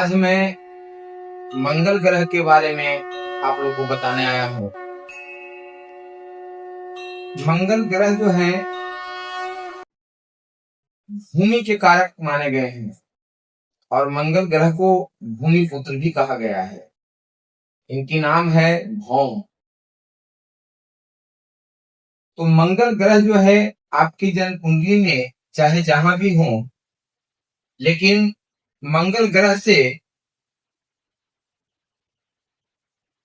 आज मैं मंगल ग्रह के बारे में आप लोग को बताने आया हूँ। मंगल ग्रह जो है भूमि के कारक माने गए हैं और मंगल ग्रह को भूमि पुत्र भी कहा गया है। इनकी नाम है भौम। तो मंगल ग्रह जो है आपकी जन्म कुंडली में चाहे जहां भी हो, लेकिन मंगल ग्रह से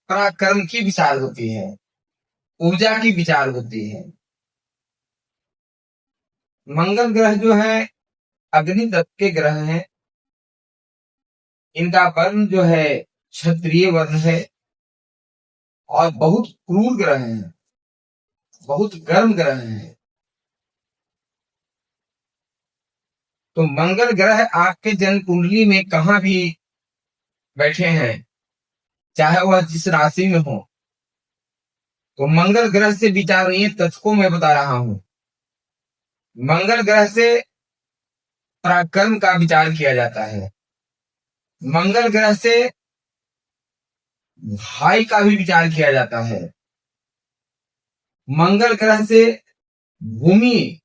पराक्रम की विचार होती है, ऊर्जा की विचार होती है। मंगल ग्रह जो है अग्नि तत्व के ग्रह हैं। इनका वर्ण जो है क्षत्रिय वर्ण है और बहुत क्रूर ग्रह हैं, बहुत गर्म ग्रह हैं। तो मंगल ग्रह आपके जन्म कुंडली में कहां भी बैठे हैं, चाहे वह जिस राशि में हो, तो मंगल ग्रह से विचारणीय तथ्य को मैं बता रहा हूं। मंगल ग्रह से पराक्रम का विचार किया जाता है। मंगल ग्रह से भाई का भी विचार किया जाता है। मंगल ग्रह से भूमि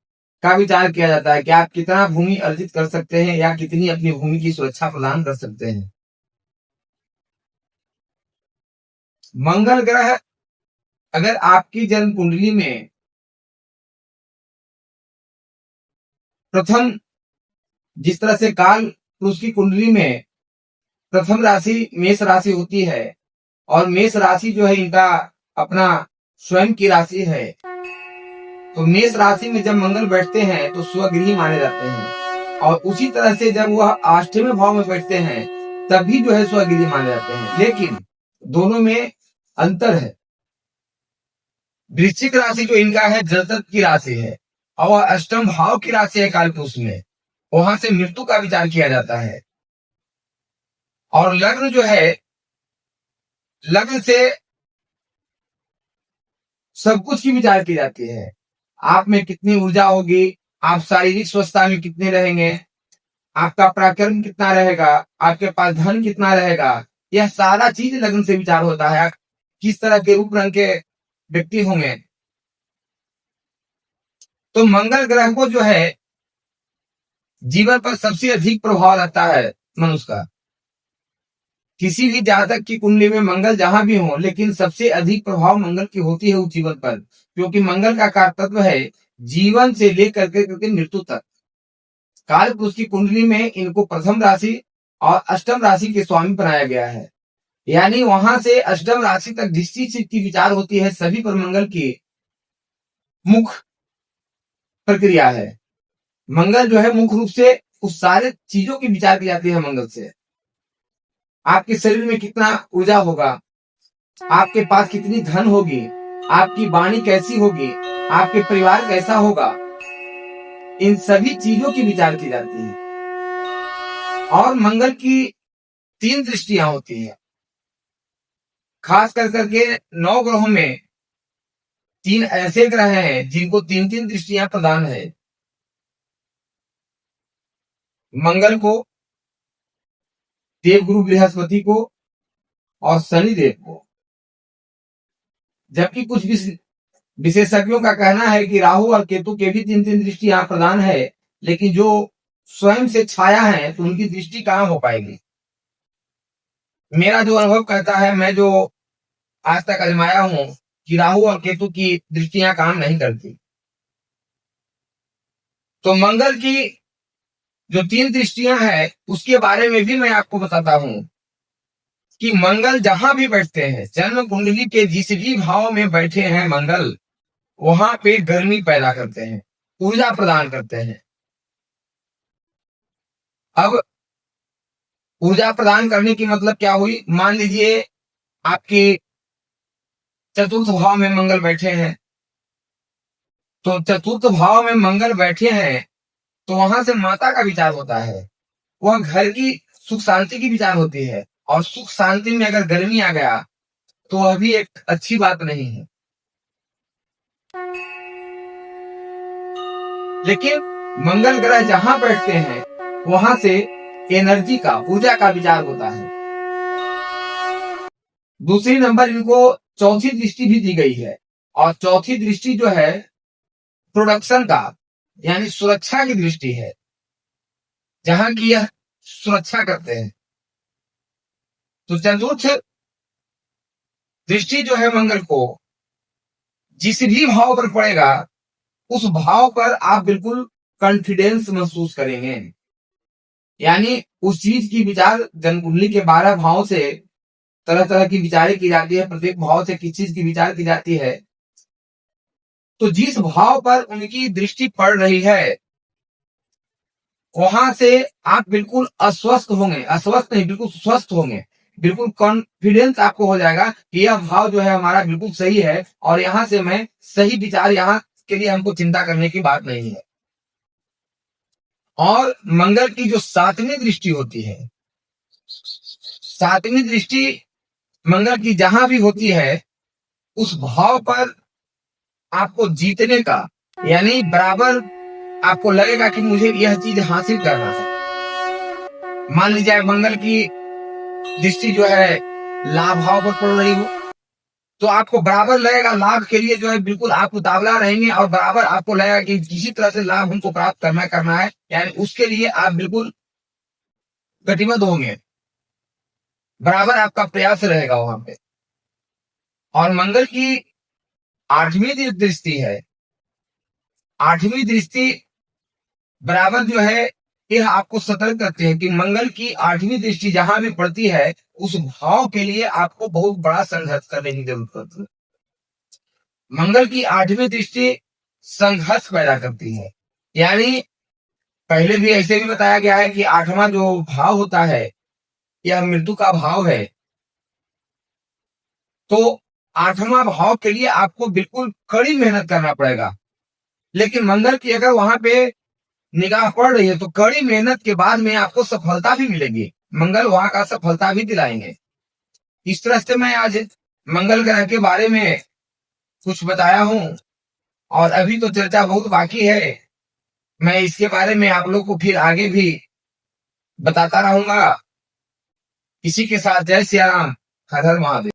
का विचार किया जाता है कि आप कितना भूमि अर्जित कर सकते हैं या कितनी अपनी भूमि की सुरक्षा प्रदान कर सकते हैं। मंगल ग्रह अगर आपकी जन्म कुंडली में प्रथम, जिस तरह से काल पुरुष की कुंडली में प्रथम राशि मेष राशि होती है और मेष राशि जो है इनका अपना स्वयं की राशि है, तो मेष राशि में जब मंगल बैठते हैं तो स्वगृही माने जाते हैं और उसी तरह से जब वह अष्टम भाव में बैठते हैं तब भी जो है स्वगृही माने जाते हैं। लेकिन दोनों में अंतर है। वृश्चिक राशि जो इनका है जलतत्व की राशि है और वह अष्टम भाव की राशि है कालपुरुष में, वहां से मृत्यु का विचार किया जाता है। और लग्न जो है, लग्न से सब कुछ की विचार की जाती है। आप में कितनी ऊर्जा होगी, आप शारीरिक स्वस्थता में कितने रहेंगे, आपका पराक्रम कितना रहेगा, आपके पास धन कितना रहेगा, यह सारा चीज लग्न से विचार होता है। किस तरह के रूप रंग के व्यक्ति होंगे। तो मंगल ग्रह को जो है जीवन पर सबसे अधिक प्रभाव रहता है मनुष्य का। किसी भी जातक की कुंडली में मंगल जहां भी हो, लेकिन सबसे अधिक प्रभाव मंगल की होती है उस जीवन पर, क्योंकि मंगल का कारतत्व है जीवन से लेकर के मृत्यु तक। काल पुरुष की कुंडली में इनको प्रथम राशि और अष्टम राशि के स्वामी बनाया गया है, यानी वहां से अष्टम राशि तक दृष्टि की विचार होती है। सभी पर मंगल की मुख्य प्रक्रिया है। मंगल जो है मुख्य रूप से उस सारे चीजों की विचार की जाती है मंगल से। आपके शरीर में कितना ऊर्जा होगा, आपके पास कितनी धन होगी, आपकी वाणी कैसी होगी, आपके परिवार कैसा होगा, इन सभी चीजों की विचार की जाती है। और मंगल की 3 दृष्टियां होती है। खास कर करके 9 ग्रहों में 3 ऐसे ग्रह हैं जिनको 3-3 दृष्टियां प्रदान है। मंगल को, देवगुरु बृहस्पति को और शनिदेव को। जबकि कुछ विशेषज्ञों का कहना है कि राहु और केतु के भी 3-3 दृष्टियां प्रदान है, लेकिन जो स्वयं से छाया है तो उनकी दृष्टि कहां हो पाएगी। मेरा जो अनुभव कहता है, मैं जो आज तक आजमाया हूं, कि राहु और केतु की दृष्टियां काम नहीं करती। तो मंगल की जो 3 दृष्टियां हैं उसके बारे में भी मैं आपको बताता हूं कि मंगल जहां भी बैठते हैं, जन्म कुंडली के जिस भी भाव में बैठे हैं मंगल, वहां पे गर्मी पैदा करते हैं, ऊर्जा प्रदान करते हैं। अब ऊर्जा प्रदान करने की मतलब क्या हुई। मान लीजिए आपके चतुर्थ भाव में मंगल बैठे हैं, तो चतुर्थ भाव में मंगल बैठे हैं तो वहां से माता का विचार होता है, वह घर की सुख शांति की विचार होती है। और सुख शांति में अगर गर्मी आ गया तो वह भी एक अच्छी बात नहीं है। लेकिन मंगल ग्रह जहां बैठते हैं वहां से एनर्जी का, ऊर्जा का विचार होता है। दूसरी नंबर इनको चौथी दृष्टि भी दी गई है, और चौथी दृष्टि जो है प्रोडक्शन का यानी सुरक्षा की दृष्टि है, जहां की यह सुरक्षा करते हैं। तो चतुर्थ दृष्टि जो है मंगल को जिस भी भाव पर पड़ेगा उस भाव पर आप बिल्कुल कॉन्फिडेंस महसूस करेंगे। यानी उस चीज की विचार जन्मकुंडली के 12 भाव से तरह तरह की विचारें की जाती है, प्रत्येक भाव से किस चीज की विचार की जाती है। तो जिस भाव पर उनकी दृष्टि पड़ रही है वहां से आप बिल्कुल अस्वस्थ होंगे, अस्वस्थ नहीं बिल्कुल स्वस्थ होंगे, बिल्कुल कॉन्फिडेंस आपको हो जाएगा कि यह भाव जो है हमारा बिल्कुल सही है और यहां से मैं सही विचार, यहाँ के लिए हमको चिंता करने की बात नहीं है। और मंगल की जो 7वीं दृष्टि होती है, 7वीं दृष्टि मंगल की जहां भी होती है उस भाव पर आपको जीतने का, यानी बराबर आपको लगेगा कि मुझे यह चीज हासिल करना है। मान लीजिए मंगल की दृष्टि जो है लाभ भाव पर पड़ रही हो तो आपको बराबर लगेगा, लाभ के लिए जो है बिल्कुल आप उतावला रहेंगे और बराबर आपको लगेगा कि किसी तरह से लाभ हमको प्राप्त करना है, यानी उसके लिए आप बिल्कुल गतिमत होंगे, बराबर आपका प्रयास रहेगा वहां पे। और मंगल की 8वीं दृष्टि है, 8वीं दृष्टि बराबर जो है यह आपको सतर्क करते हैं कि मंगल की 8वीं दृष्टि जहां भी पड़ती है उस भाव के लिए आपको बहुत बड़ा संघर्ष करने की जरूरत पड़ती है। मंगल की 8वीं दृष्टि संघर्ष पैदा करती है, यानी पहले भी ऐसे भी बताया गया है कि 8वां जो भाव होता है यह मृत्यु का भाव है। तो 8वां भाव के लिए आपको बिल्कुल कड़ी मेहनत करना पड़ेगा, लेकिन मंगल की अगर वहां पे निगाह पड़ रही है तो कड़ी मेहनत के बाद में आपको सफलता भी मिलेगी, मंगल वहां का सफलता भी दिलाएंगे। इस तरह से मैं आज मंगल ग्रह के बारे में कुछ बताया हूं और अभी तो चर्चा बहुत बाकी है। मैं इसके बारे में आप लोग को फिर आगे भी बताता रहूंगा। इसी के साथ जय सिया राम, हर हर महादेव।